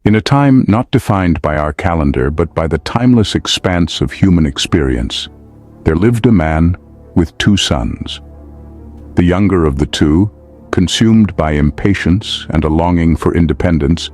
In a time not defined by our calendar but by the timeless expanse of human experience, there lived a man with two sons. The younger of the two, consumed by impatience and a longing for independence,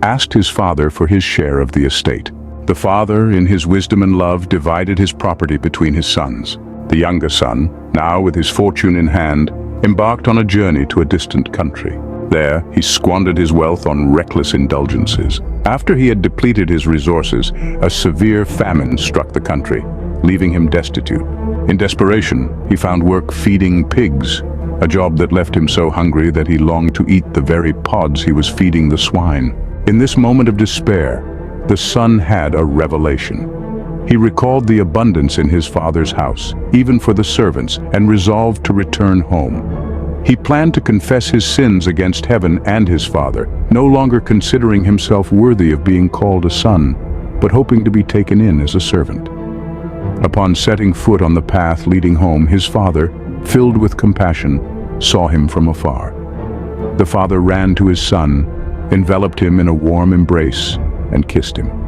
asked his father for his share of the estate. The father, in his wisdom and love, divided his property between his sons. The younger son, now with his fortune in hand, embarked on a journey to a distant country. There, he squandered his wealth on reckless indulgences. After he had depleted his resources, a severe famine struck the country, leaving him destitute. In desperation, he found work feeding pigs, a job that left him so hungry that he longed to eat the very pods he was feeding the swine. In this moment of despair, the son had a revelation. He recalled the abundance in his father's house, even for the servants, and resolved to return home. He planned to confess his sins against heaven and his father, no longer considering himself worthy of being called a son, but hoping to be taken in as a servant. Upon setting foot on the path leading home, his father, filled with compassion, saw him from afar. The father ran to his son, enveloped him in a warm embrace, and kissed him.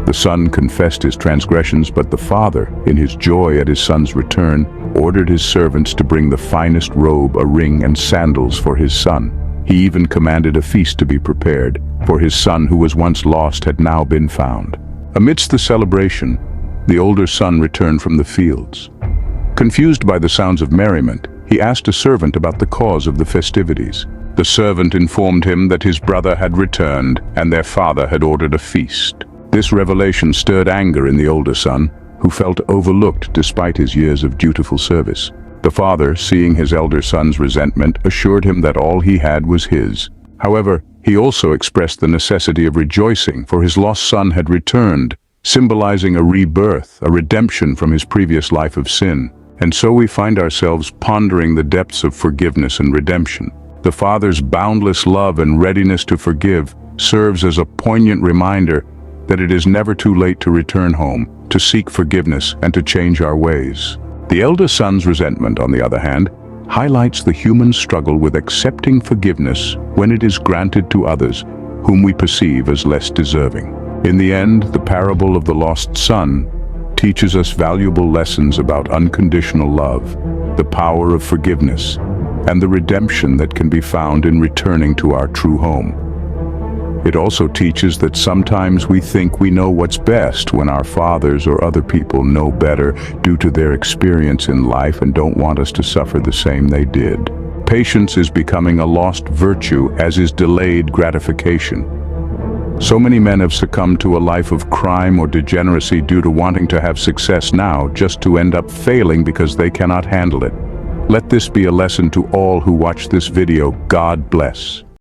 The son confessed his transgressions, but the father, in his joy at his son's return, ordered his servants to bring the finest robe, a ring, and sandals for his son. He even commanded a feast to be prepared, for his son who was once lost had now been found. Amidst the celebration, the older son returned from the fields. Confused by the sounds of merriment, he asked a servant about the cause of the festivities. The servant informed him that his brother had returned and their father had ordered a feast. This revelation stirred anger in the older son, who felt overlooked despite his years of dutiful service. The father, seeing his elder son's resentment, assured him that all he had was his. However, he also expressed the necessity of rejoicing, for his lost son had returned, symbolizing a rebirth, a redemption from his previous life of sin. And so we find ourselves pondering the depths of forgiveness and redemption. The father's boundless love and readiness to forgive serves as a poignant reminder that it is never too late to return home, to seek forgiveness, and to change our ways. The elder son's resentment, on the other hand, highlights the human struggle with accepting forgiveness when it is granted to others whom we perceive as less deserving. In the end, the parable of the lost son teaches us valuable lessons about unconditional love, the power of forgiveness, and the redemption that can be found in returning to our true home. It also teaches that sometimes we think we know what's best when our fathers or other people know better due to their experience in life and don't want us to suffer the same they did. Patience is becoming a lost virtue, as is delayed gratification. So many men have succumbed to a life of crime or degeneracy due to wanting to have success now, just to end up failing because they cannot handle it. Let this be a lesson to all who watch this video. God bless.